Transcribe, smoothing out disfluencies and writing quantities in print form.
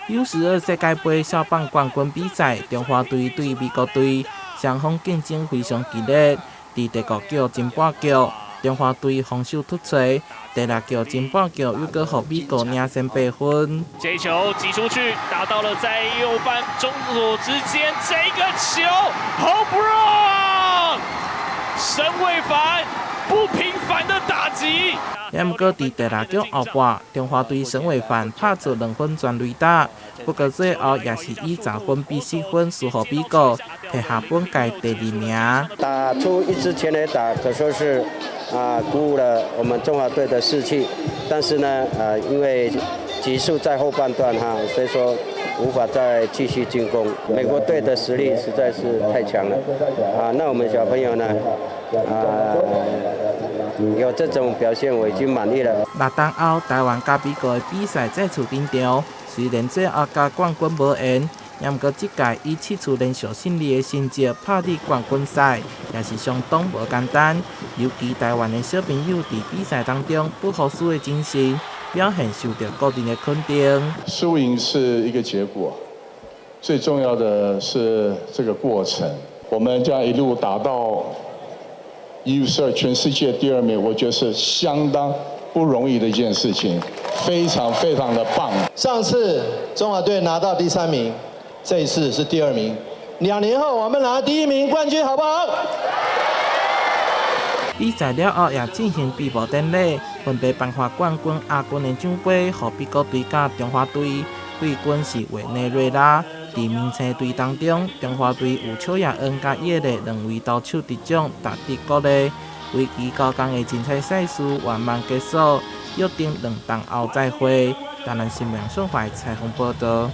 U12世界杯小棒冠军比赛，中华队对美国队，双方竞争非常激烈。伫第5局前半局，中华队防守突出，第6局前半局又搁互美国领先8分。这球挤出去，打到了在右半中左之间，这个球 ，Home run， 沈伟凡不平凡的打击。也毋过，伫第6局后半，中华队沈伟凡拍出2分全垒打，不过最后也是以10分比4分输予美国，摕下本届第2名。打出一支全垒打，可说是鼓舞了我们中华队的士气。但是呢，因为局数在后半段所以说无法再继续进攻。美国队的实力实在是太强了那我们小朋友呢有这种表现，我已经满意了。6天后，台湾甲美国的比赛再次登场，虽然最后甲冠军无缘，也毋过这届以7次连续胜利的成绩拍入冠军赛，也是相当无简单。尤其台湾的小朋友伫比赛当中不服输的精神，表现受到国人的肯定。输赢是一个结果，最重要的是这个过程。我们这样一路打到U12全世界第2名，我觉得是相当不容易的一件事情，非常非常的棒。上次中华队拿到第3名，这一次是第2名。2年后我们拿第1名冠军，好不好？比赛了后也进行闭幕典礼，分别颁发冠军、亚军的奖杯，予美国队甲中华队。冠军是委内瑞拉。伫明星队当中，中华队有邱亚恩甲叶丽2位投手得奖，达得鼓励。为期9天的精彩赛事圆满结束，约定2天后再会。台南新闻上海采访报道。